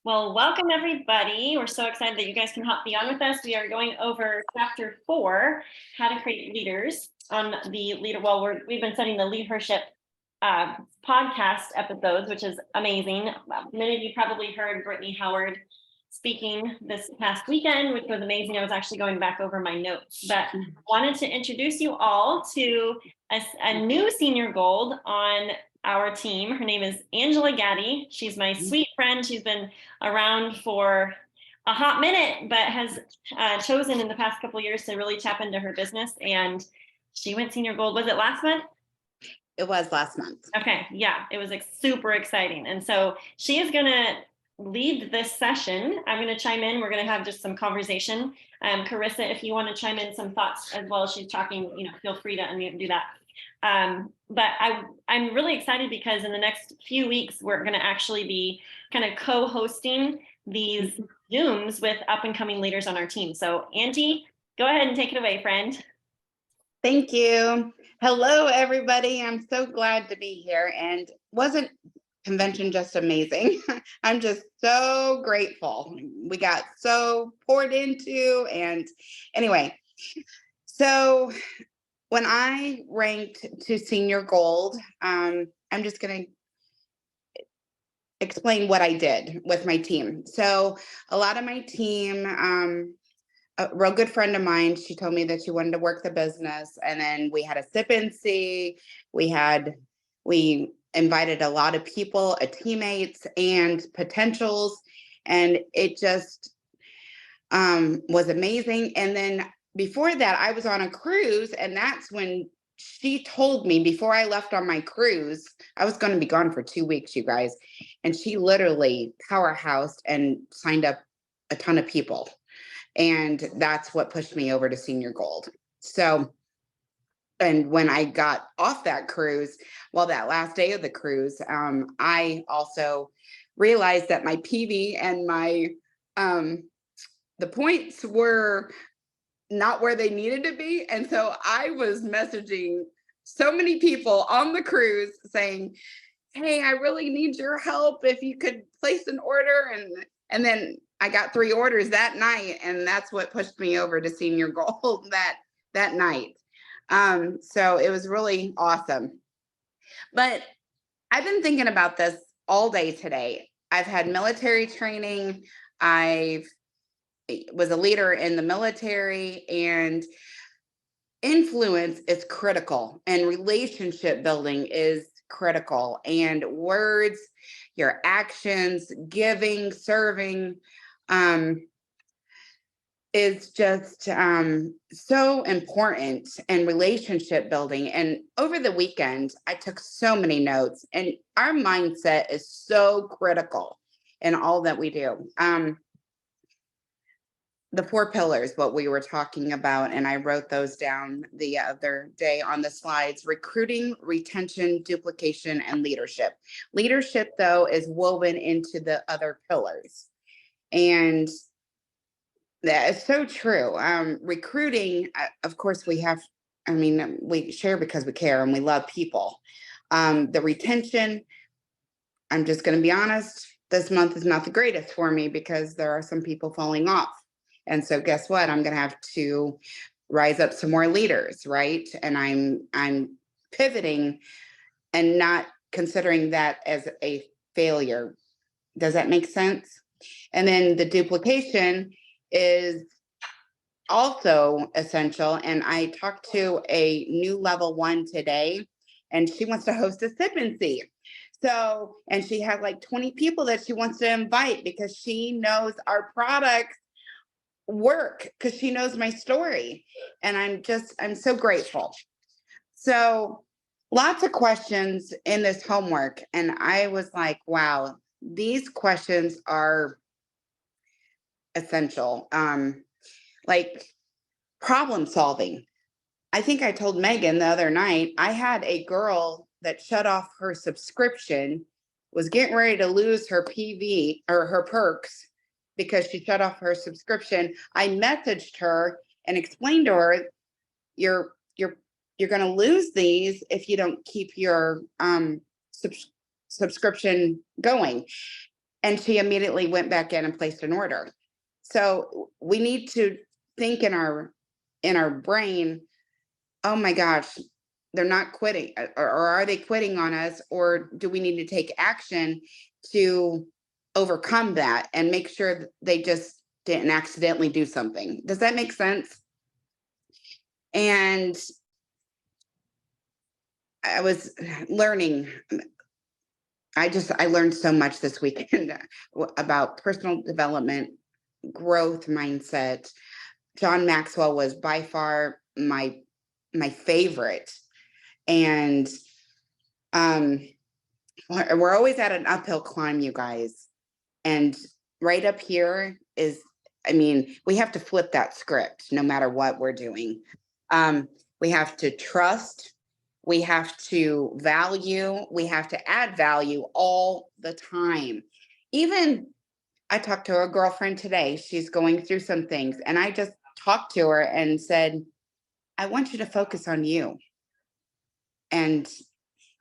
Well, welcome everybody. We're so excited that you guys can be on with us. We are going over chapter 4, how to create leaders on the leader. Well, we've been studying the LeadHerShip podcast episodes, which is amazing. Many of you probably heard Brittany Howard speaking this past weekend, which was amazing. I was actually going back over my notes, but wanted to introduce you all to a new senior gold on our team. Her name is Angela Gaddy. She's my sweet friend. She's been around for a hot minute, but has chosen in the past couple of years to really tap into her business. And she went senior gold. Was it last month? It was last month. Okay, yeah, it was like super exciting. And so she is going to lead this session. I'm going to chime in. We're going to have just some conversation. Carissa, if you want to chime in some thoughts as well as she's talking, feel free to unmute and do that. But I'm really excited because in the next few weeks, we're going to actually be kind of co-hosting these Zooms with up and coming leaders on our team. So Angie, go ahead and take it away, friend. Thank you. Hello, everybody. I'm so glad to be here. And wasn't convention just amazing? I'm just so grateful. We got so poured into. And anyway, so when I ranked to senior gold, I'm just going to explain what I did with my team. So a lot of my team, a real good friend of mine, she told me that she wanted to work the business. And then we had a sip and see. We invited a lot of people, teammates and potentials. And it just was amazing. And then before that, I was on a cruise. And that's when she told me, before I left on my cruise, I was going to be gone for 2 weeks, you guys. And she literally powerhoused and signed up a ton of people. And that's what pushed me over to senior gold. So, and when I got off that cruise, well, that last day of the cruise, I also realized that my PV and my, the points were not where they needed to be. And so I was messaging so many people on the cruise saying, hey, I really need your help. If you could place an order. And then I got 3 orders that night, and that's what pushed me over to senior gold that night. So it was really awesome. But I've been thinking about this all day today. I've had military training. I was a leader in the military, and influence is critical, and relationship building is critical, and words, your actions, giving, serving, is just so important, and relationship building. And over the weekend, I took so many notes, and our mindset is so critical in all that we do. The 4 pillars, what we were talking about, and I wrote those down the other day on the slides: recruiting, retention, duplication, and leadership. Leadership, though, is woven into the other pillars. And that is so true. Recruiting, of course, we share because we care and we love people. The retention, I'm just going to be honest, this month is not the greatest for me because there are some people falling off. And so guess what? I'm going to have to rise up some more leaders, right? And I'm pivoting and not considering that as a failure. Does that make sense? And then the duplication is also essential. And I talked to a new level 1 today, and she wants to host a sip and see. So, and she has like 20 people that she wants to invite because she knows our products work, because she knows my story. And I'm so grateful. So lots of questions in this homework. And I was like, wow, these questions are essential. Like problem solving. I think I told Megan the other night, I had a girl that shut off her subscription, was getting ready to lose her PV or her perks because she shut off her subscription. I messaged her and explained to her, you're going to lose these if you don't keep your subscription going. And she immediately went back in and placed an order. So we need to think in our brain, oh my gosh, they're not quitting, or are they quitting on us? Or do we need to take action to overcome that and make sure that they just didn't accidentally do something? Does that make sense? And I was learning, I learned so much this weekend about personal development, growth mindset. John Maxwell was by far my favorite. And we're always at an uphill climb, you guys. And right up here is, I mean, we have to flip that script no matter what we're doing. We have to trust, we have to value, we have to add value all the time. Even I talked to a girlfriend today, she's going through some things, and I just talked to her and said, I want you to focus on you. And,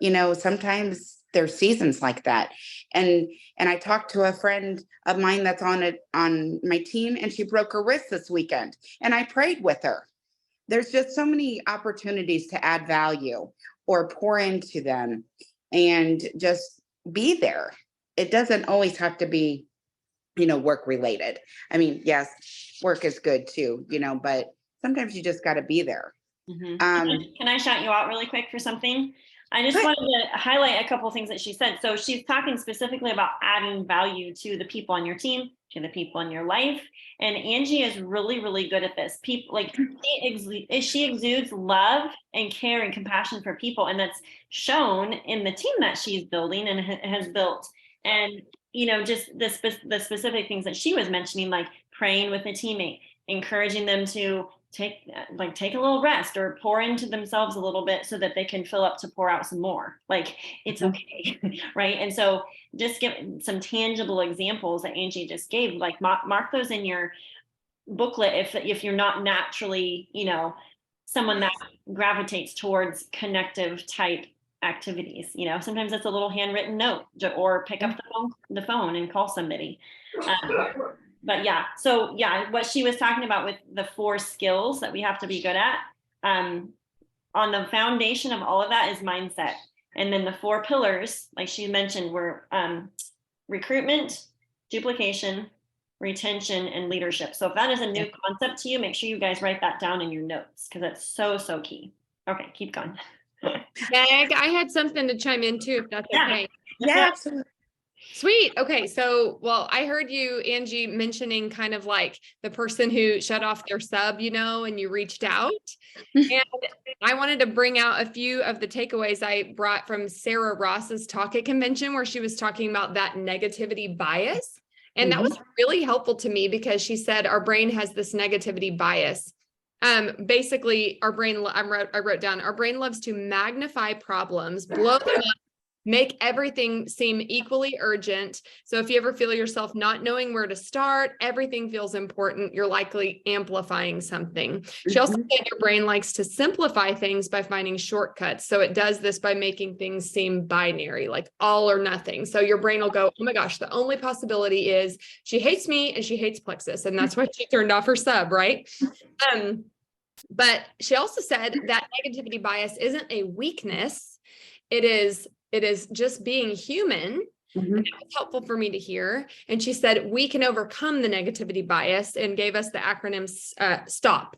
you know, sometimes there's seasons like that. And I talked to a friend of mine that's on my team, and she broke her wrist this weekend, and I prayed with her. There's just so many opportunities to add value or pour into them and just be there. It doesn't always have to be, you know, work related. I mean, yes, work is good too, you know, but sometimes you just got to be there. Can I shout you out really quick for something? I just wanted to highlight a couple of things that she said. So she's talking specifically about adding value to the people on your team, to the people in your life. And Angie is really, really good at this. People, like, she exudes love and care and compassion for people. And that's shown in the team that she's building and has built. And, you know, just the specific things that she was mentioning, like praying with a teammate, encouraging them to take a little rest or pour into themselves a little bit so that they can fill up to pour out some more. Like, it's okay. Right. And so just give some tangible examples that Angie just gave, like mark those in your booklet if you're not naturally, you know, someone that gravitates towards connective type activities. You know, sometimes it's a little handwritten note or pick up the phone and call somebody. But yeah, so yeah, what she was talking about with the 4 skills that we have to be good at, on the foundation of all of that is mindset. And then the 4 pillars, like she mentioned, were recruitment, duplication, retention, and leadership. So if that is a new concept to you, make sure you guys write that down in your notes, because it's so key. Okay, keep going. Yeah, I had something to chime in too, if that's okay. Yeah, absolutely. Sweet. Okay. So, well, I heard you, Angie, mentioning kind of like the person who shut off their sub, you know, and you reached out. And I wanted to bring out a few of the takeaways I brought from Sarah Ross's talk at convention, where she was talking about that negativity bias. And that was really helpful to me, because she said our brain has this negativity bias. Basically, our brain, I wrote down, our brain loves to magnify problems, blow them up, make everything seem equally urgent. So if you ever feel yourself not knowing where to start, everything feels important, you're likely amplifying something. She also said your brain likes to simplify things by finding shortcuts. So it does this by making things seem binary, like all or nothing. So your brain will go, oh my gosh, the only possibility is she hates me and she hates Plexus. And that's why she turned off her sub, right? But she also said that negativity bias isn't a weakness. It is just being human. And that was helpful for me to hear. And she said, we can overcome the negativity bias, and gave us the acronym STOP,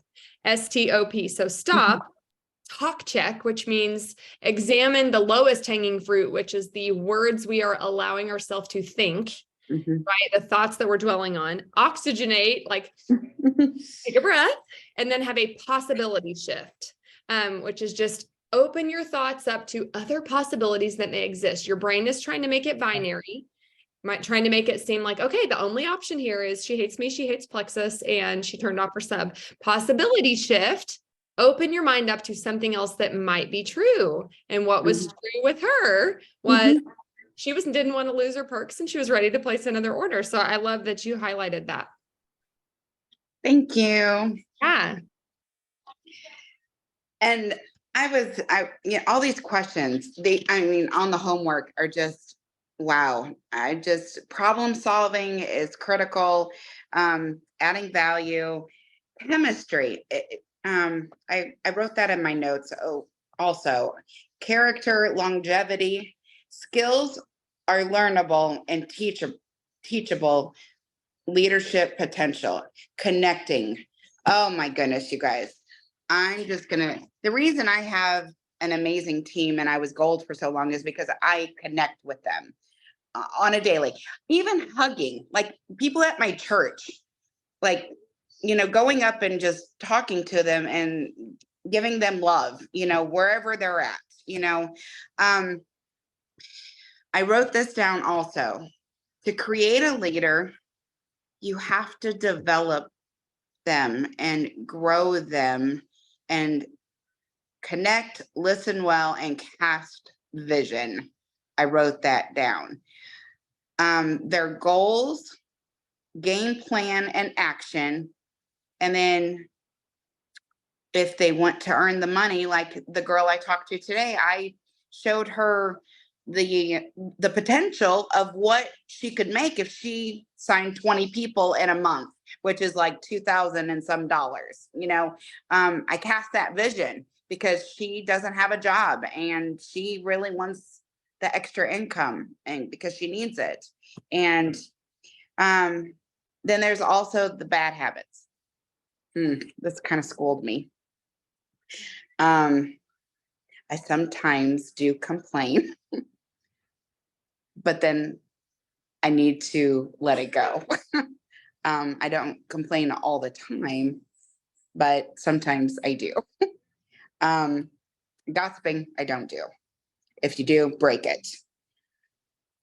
STOP. So stop, talk check, which means examine the lowest hanging fruit, which is the words we are allowing ourselves to think, right? The thoughts that we're dwelling on. Oxygenate, like take a breath, and then have a possibility shift, which is just open your thoughts up to other possibilities that may exist. Your brain is trying to make it binary, trying to make it seem like, okay, the only option here is she hates me, she hates Plexus, and she turned off her sub. Possibility shift, open your mind up to something else that might be true. And what was true with her was she didn't want to lose her perks, and she was ready to place another order. So I love that you highlighted that. Thank you. Yeah. And I you know, all these questions, on the homework are just wow, I just problem solving is critical. Adding value, chemistry. I wrote that in my notes. Oh, also character, longevity, skills are learnable and teachable. Leadership potential, connecting. Oh my goodness, you guys. The reason I have an amazing team and I was gold for so long is because I connect with them on a daily, even hugging, like people at my church, like, going up and just talking to them and giving them love, wherever they're at, um, I wrote this down also. To create a leader, you have to develop them and grow them and connect, listen well, and cast vision. I wrote that down. Their goals, game plan, and action. And then if they want to earn the money, like the girl I talked to today, I showed her the potential of what she could make if she signed 20 people in a month, which is like 2,000 and some dollars. I cast that vision because she doesn't have a job and she really wants the extra income and because she needs it. And then there's also the bad habits. This kind of schooled me. I sometimes do complain, but then I need to let it go. I don't complain all the time, but sometimes I do. Gossiping, I don't do. If you do, break it.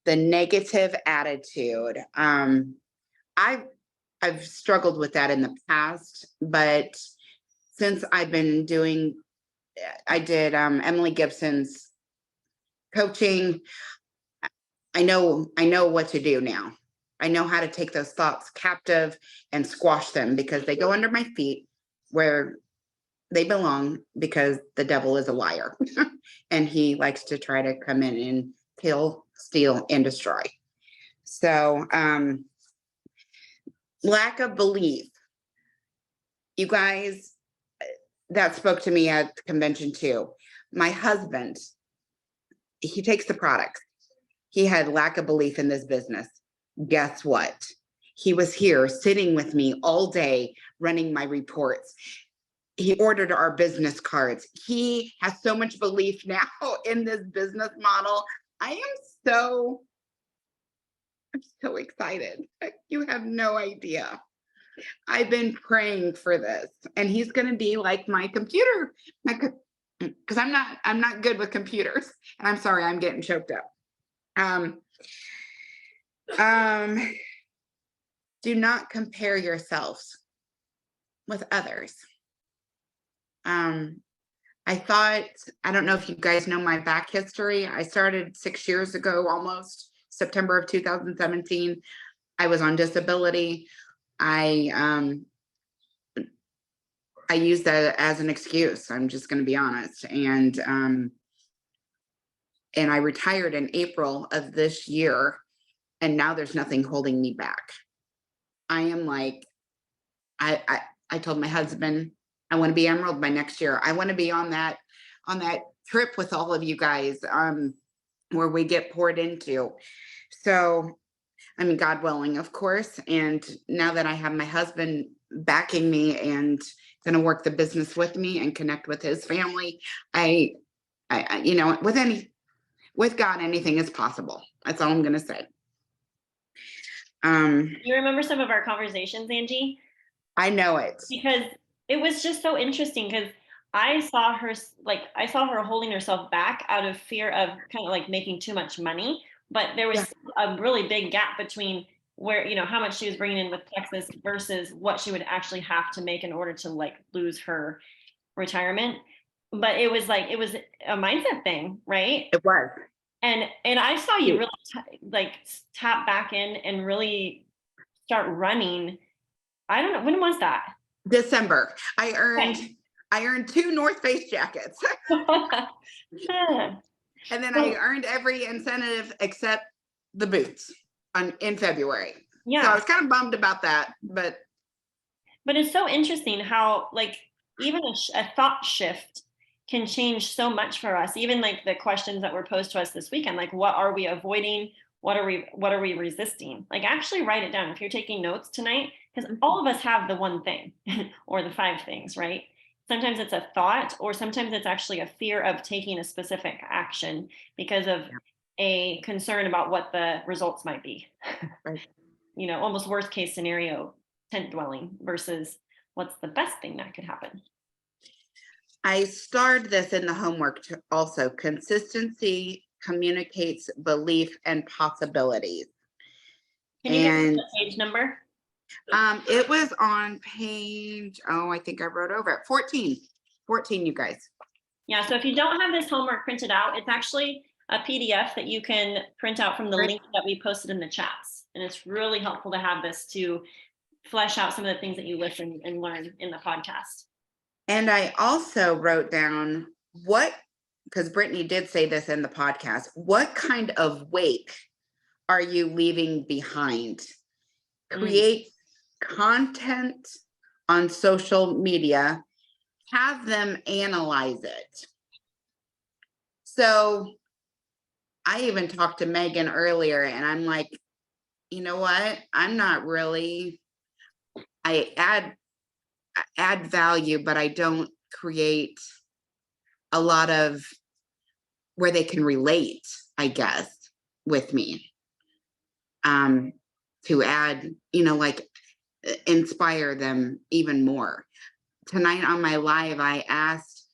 The negative attitude. I've struggled with that in the past, but since I've been I did Emily Gibson's coaching. I know what to do now. I know how to take those thoughts captive and squash them because they go under my feet where they belong because the devil is a liar and he likes to try to come in and kill, steal, and destroy. So lack of belief. You guys, that spoke to me at the convention too. My husband, he takes the products. He had lack of belief in this business. Guess what? He was here sitting with me all day running my reports. He ordered our business cards. He has so much belief now in this business model. I'm so excited. You have no idea. I've been praying for this, and he's going to be like my computer, because I'm not good with computers, and I'm sorry, I'm getting choked up. Do not compare yourselves with others. I don't know if you guys know my back history. I started 6 years ago, almost September of 2017. I was on disability. I used that as an excuse. I'm just going to be honest. And I retired in April of this year, and now there's nothing holding me back. I am like, I told my husband, I want to be Emerald by next year. I want to be on that trip with all of you guys, where we get poured into. So, I mean, God willing, of course. And now that I have my husband backing me and going to work the business with me and connect with his family, I with God, anything is possible. That's all I'm going to say. You remember some of our conversations, Angie? I know it. Because it was just so interesting because I saw her holding herself back out of fear of kind of like making too much money. But there was a really big gap between where, how much she was bringing in with Texas versus what she would actually have to make in order to like lose her retirement. But it was a mindset thing, right? It was. And I saw you really tap back in and really start running. I don't know, when was that? December. I earned 2 North Face jackets. And then I earned every incentive except the boots in February. Yeah. So I was kind of bummed about that, but it's so interesting how like even a thought shift can change so much for us. Even like the questions that were posed to us this weekend, like what are we avoiding? What are we resisting? Like actually write it down if you're taking notes tonight, because all of us have the one thing or the 5 things, right? Sometimes it's a thought, or sometimes it's actually a fear of taking a specific action because of a concern about what the results might be. Right. You know, almost worst case scenario tent dwelling versus what's the best thing that could happen. I starred this in the homework also. Consistency communicates belief and possibilities. Can you give me And the page number? it was on page, I think I wrote over it, 14, you guys. Yeah, so if you don't have this homework printed out, it's actually a PDF that you can print out from the link that we posted in the chats. And it's really helpful to have this to flesh out some of the things that you listen and learn in the podcast. And I also wrote down because Brittany did say this in the podcast, what kind of wake are you leaving behind? Create content on social media, have them analyze it. So I even talked to Megan earlier and I'm like, you know what? I'm not really, I add value, but I don't create a lot of where they can relate, I guess, with me. To add, like inspire them even more. Tonight on my live, I asked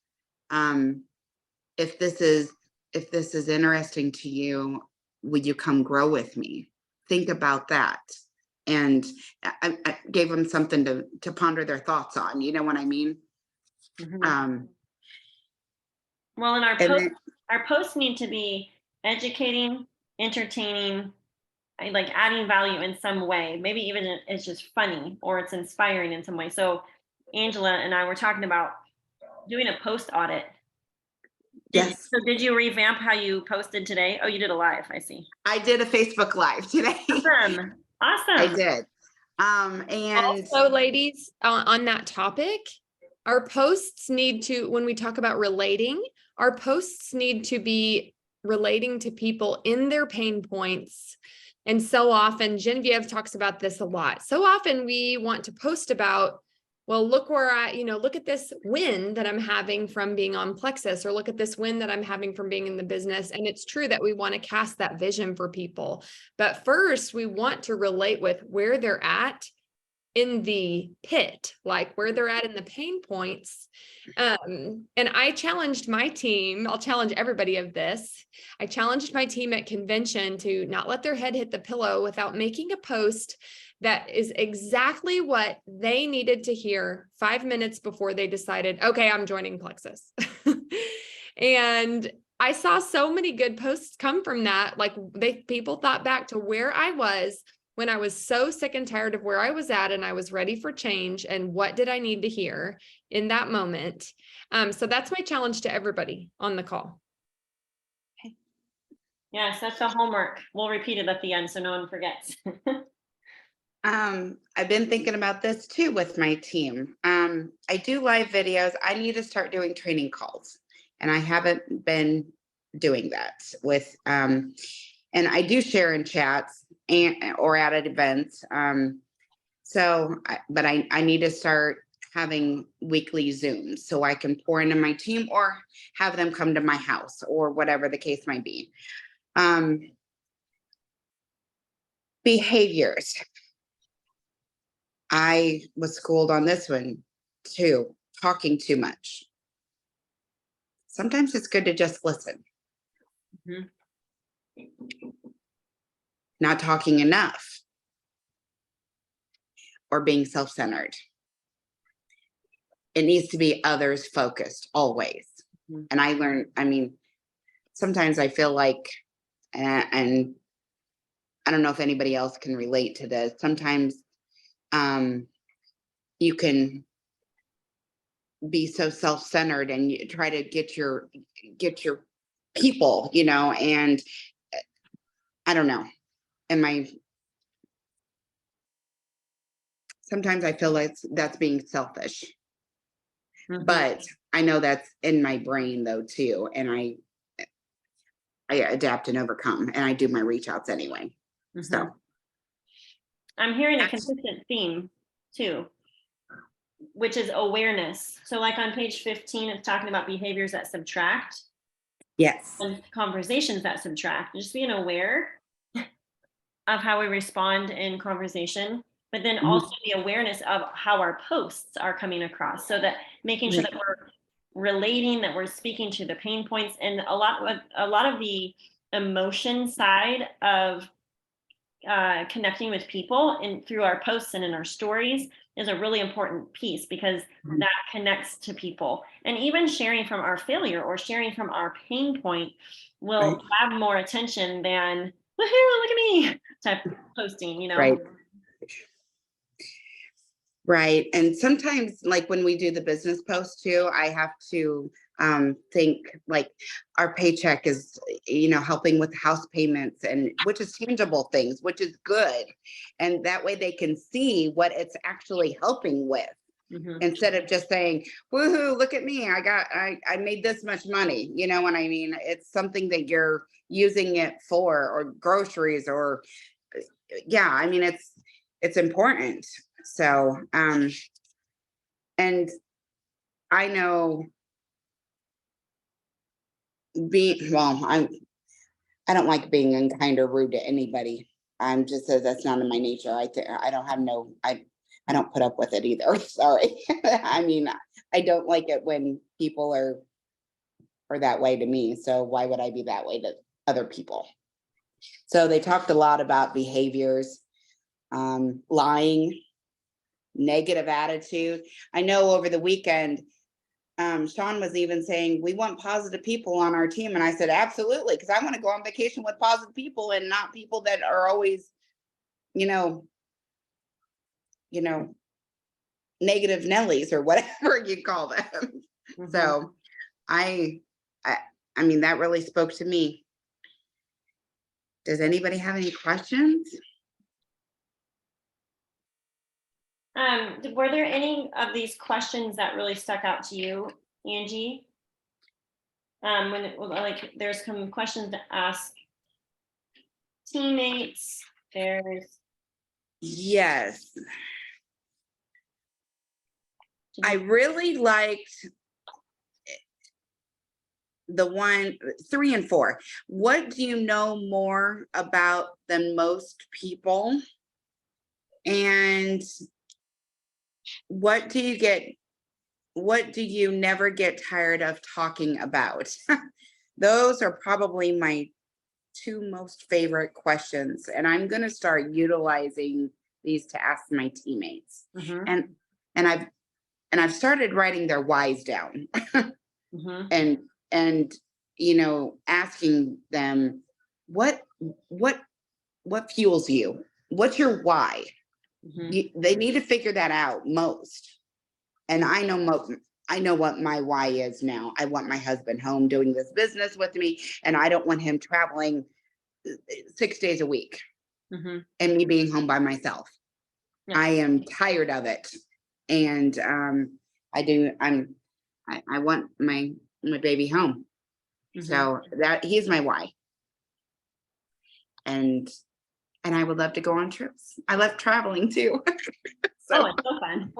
if this is interesting to you, would you come grow with me? Think about that. And I gave them something to ponder their thoughts on, you know what I mean? Well, and our posts need to be educating, entertaining, like adding value in some way. Maybe even it's just funny or it's inspiring in some way. So Angela and I were talking about doing a post audit. Yes. So did you revamp how you posted today? Oh, you did a live, I see. I did a Facebook Live today. Awesome. I did. And also, ladies, on that topic, our posts need to, when we talk about relating, our posts need to be relating to people in their pain points. And so often, Genevieve talks about this a lot. So often we want to post about, well, look where look at this win that I'm having from being on Plexus, or look at this win that I'm having from being in the business. And it's true that we want to cast that vision for people. But first, we want to relate with where they're at in the pit, like where they're at in the pain points. And I challenged my team. I'll challenge everybody of this. I challenged my team at convention to not let their head hit the pillow without making a post that is exactly what they needed to hear 5 minutes before they decided, okay, I'm joining Plexus. And I saw so many good posts come from that. Like people thought back to where I was when I was so sick and tired of where I was at and I was ready for change, and what did I need to hear in that moment. So that's my challenge to everybody on the call. Okay. Yes, that's the homework. We'll repeat it at the end so no one forgets. I've been thinking about this too with my team. I do live videos. I need to start doing training calls, and I haven't been doing that with, and I do share in chats or at events. But I need to start having weekly Zooms so I can pour into my team or have them come to my house or whatever the case might be. Behaviors. I was schooled on this one too, talking too much. Sometimes it's good to just listen. Not talking enough or being self-centered. It needs to be others focused always. And I learned, sometimes I feel like, and I don't know if anybody else can relate to this. Sometimes you can be so self-centered and you try to get your people, and I don't know. sometimes I feel like that's being selfish, Mhm. but I know that's in my brain though too. And I adapt and overcome, and I do my reach outs anyway. So Mhm. I'm hearing a That's- consistent theme too, which is awareness. So like on page 15, it's talking about behaviors that subtract yes, and conversations that subtract. Just being aware of how we respond in conversation, but then Mhm. also the awareness of how our posts are coming across, so that making sure Right. that we're relating, that we're speaking to the pain points, and a lot of the emotion side of connecting with people and through our posts and in our stories is a really important piece, because Mhm. that connects to people. And even sharing from our failure or sharing from our pain point will Right. have more attention than woohoo, look at me type posting, you know. Right. Right. And sometimes, like when we do the business post too, I have to think like our paycheck is, helping with house payments, and which is tangible things, which is good. And that way they can see what it's actually helping with, Mhm. instead of just saying, woohoo, look at me. I made this much money. You know what I mean? It's something that you're using it for, or groceries, or yeah, I mean, it's important. So, and I know I don't like being unkind or rude to anybody. I'm just says that's not in my nature. I don't have no, I don't put up with it either. Sorry. I mean, I don't like it when people are that way to me. So why would I be that way to other people? So they talked a lot about behaviors, lying, negative attitude. I know over the weekend, Sean was even saying, we want positive people on our team. And I said, absolutely, because I want to go on vacation with positive people and not people that are always, you know, negative Nellies or whatever you call them. Mhm. So I, I, I mean, that really spoke to me. Does anybody have any questions? Were there any of these questions that really stuck out to you, Angie? Like there's some questions to ask teammates. There's Yes. I really liked the 1, 3, and 4. What do you know more about than most people? And what do you never get tired of talking about? Those are probably my 2 most favorite questions. And I'm going to start utilizing these to ask my teammates. Mhm. And I've started writing their whys down. Mhm. and asking them what fuels you, what's your why. Mhm. They need to figure that out most. And I know what my why is now. I want my husband home doing this business with me, and I don't want him traveling 6 days a week Mhm. and me being home by myself. Yeah. I am tired of it. And I want my baby home. Mhm. So that he's my why. And I would love to go on trips. I love traveling too. Oh, So, it's so fun.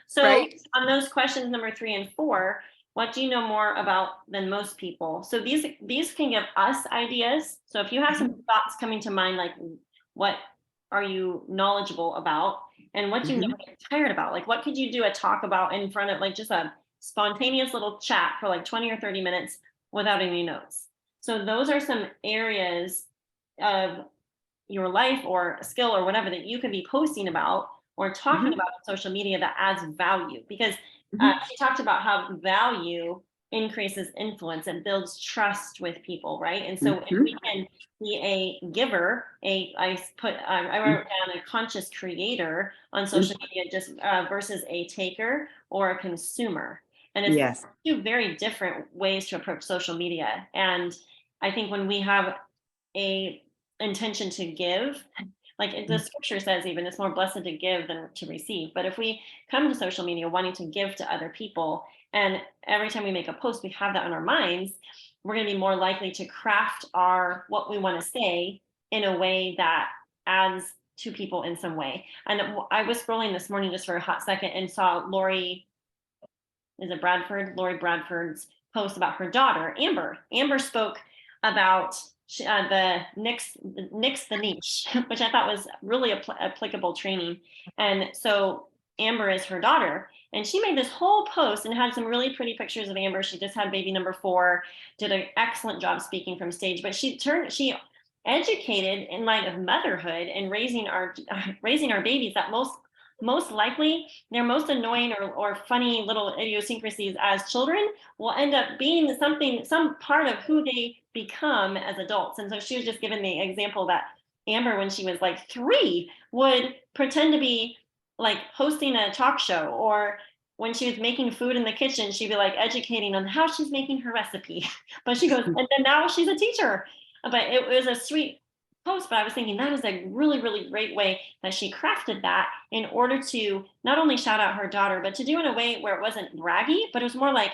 So right? on those questions number 3 and 4, what do you know more about than most people? So these can give us ideas. So if you have some thoughts coming to mind, like what are you knowledgeable about, and what do you Mhm. never get tired about? Like what could you do a talk about in front of, like, just a spontaneous little chat for like 20 or 30 minutes without any notes? So those are some areas of your life or a skill or whatever that you could be posting about or talking Mhm. about on social media that adds value, because Mhm. she talked about how value increases influence and builds trust with people, right? And so if Mhm. we can be a giver, I wrote down a conscious creator on social media, just versus a taker or a consumer. And it's Yes. 2 very different ways to approach social media. And I think when we have a intention to give. Like the scripture says, even it's more blessed to give than to receive. But if we come to social media wanting to give to other people, and every time we make a post, we have that on our minds, we're going to be more likely to craft what we want to say in a way that adds to people in some way. And I was scrolling this morning just for a hot second and saw Lori Bradford's post about her daughter, Amber. Amber spoke about the Nix the niche, which I thought was really applicable training. And so Amber is her daughter, and she made this whole post and had some really pretty pictures of Amber. She just had baby number 4, did an excellent job speaking from stage, but she educated in light of motherhood and raising our babies that most likely their most annoying or funny little idiosyncrasies as children will end up being some part of who they become as adults. And so she was just given the example that Amber, when she was like 3, would pretend to be like hosting a talk show, or when she was making food in the kitchen, she'd be like educating on how she's making her recipe. But she goes, and then now she's a teacher. But it was a sweet post, but I was thinking that is a really, really great way that she crafted that in order to not only shout out her daughter, but to do in a way where it wasn't braggy, but it was more like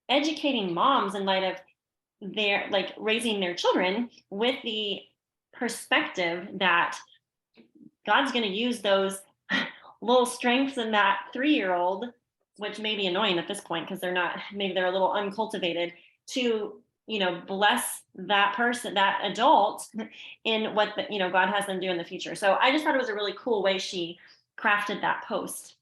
educating moms in light of their like raising their children with the perspective that God's going to use those little strengths in that 3-year-old, which may be annoying at this point because maybe they're a little uncultivated, to bless that person, that adult, in what God has them do in the future. So I just thought it was a really cool way she crafted that post.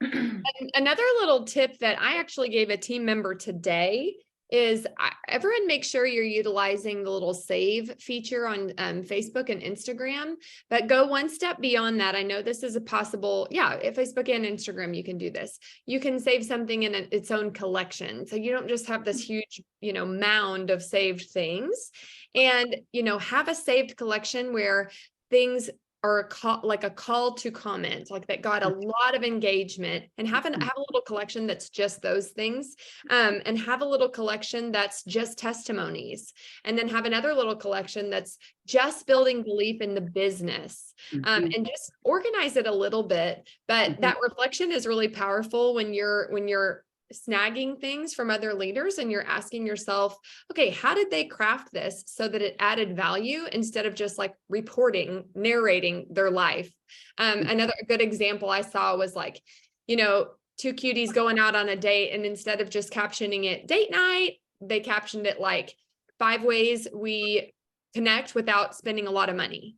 And another little tip that I actually gave a team member today is everyone make sure you're utilizing the little save feature on Facebook and Instagram, but go one step beyond that. I know this is a possible, if Facebook and Instagram, you can do this. You can save something in its own collection. So you don't just have this huge, mound of saved things, and, have a saved collection where things or a call to comment, like that got a lot of engagement, and have a little collection that's just those things, and have a little collection that's just testimonies, and then have another little collection that's just building belief in the business, and just organize it a little bit. But that reflection is really powerful when you're snagging things from other leaders and you're asking yourself, okay, how did they craft this so that it added value instead of just like narrating their life? Another good example I saw was like, 2 cuties going out on a date, and instead of just captioning it date night, they captioned it like 5 ways we connect without spending a lot of money.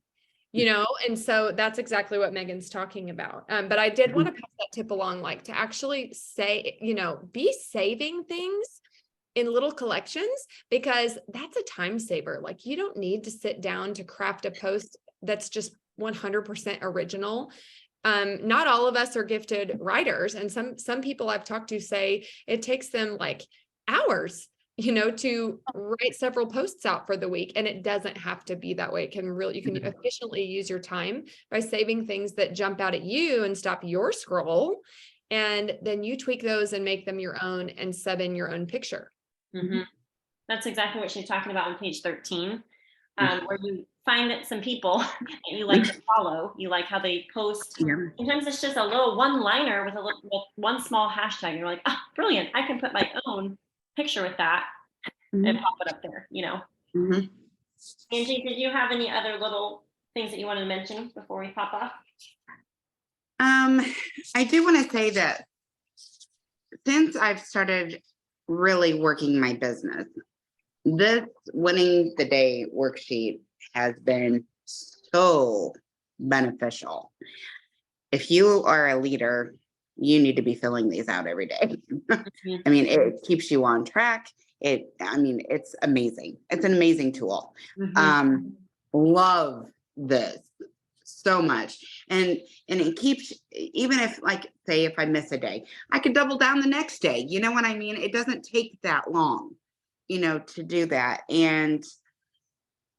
And so that's exactly what Megan's talking about. But I did want to pass that tip along, like to actually say, be saving things in little collections, because that's a time saver. Like you don't need to sit down to craft a post that's just 100% original. Not all of us are gifted writers. And some people I've talked to say it takes them like hours to write several posts out for the week. And it doesn't have to be that way. You can efficiently use your time by saving things that jump out at you and stop your scroll. And then you tweak those and make them your own and sub in your own picture. That's exactly what she's talking about on page 13, where you find some people that you like to follow. You like how they post. Sometimes it's just a little one-liner with one small hashtag. You're like, oh, brilliant. I can put my own picture with that and pop it up there, Angie, did you have any other little things that you wanted to mention before we pop off? I do want to say that since I've started really working my business, this winning the day worksheet has been so beneficial. If you are a leader, you need to be filling these out every day. I mean, it keeps you on track. It's amazing. It's an amazing tool. Love this so much. And it keeps, even if like, say if I miss a day, I could double down the next day. You know what I mean? It doesn't take that long, to do that. And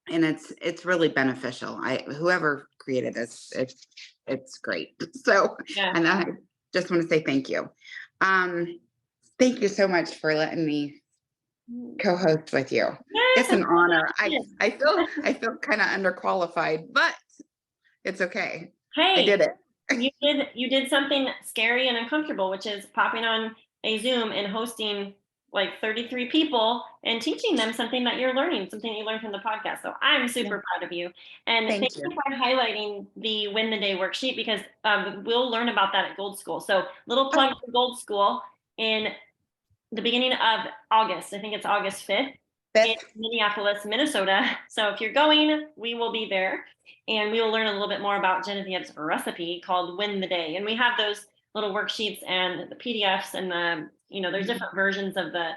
it's really beneficial. Whoever created this, it's great. So, and I just want to say thank you. Thank you so much for letting me co-host with you. Yes, It's an honor. yes. I feel kind of underqualified, but it's okay. I Hey, did it. you did something scary and uncomfortable, which is popping on a Zoom and hosting like 33 people and teaching them something that you're learning, something you learned from the podcast. So I'm super proud of you. And Thank thank you. you for highlighting the Win the Day worksheet, because we'll learn about that at Gold School. So little plug for Gold School in the beginning of August. I think it's August 5th. In Minneapolis, Minnesota. So if you're going, we will be there, and we will learn a little bit more about Genevieve's recipe called Win the Day. And we have those little worksheets and the PDFs and there's different versions of the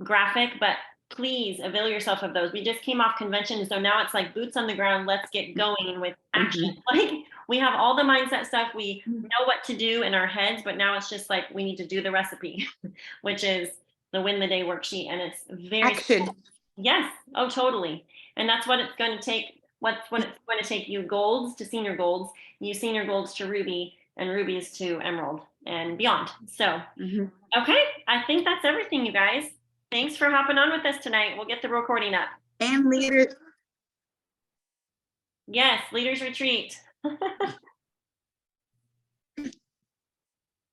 graphic, but please avail yourself of those. We just came off convention, so now it's like boots on the ground. Let's get going with action. Like, we have all the mindset stuff. We know what to do in our heads, but now it's just like we need to do the recipe, which is the Win the Day worksheet. And it's very Action. Yes. Oh, totally. And that's what it's going to take. What it's going to take you golds to senior golds, you senior golds to Ruby, and Rubies to Emerald and beyond. So, okay. I think that's everything, you guys. Thanks for hopping on with us tonight. We'll get the recording up. And leaders. Yes. Leaders Retreat.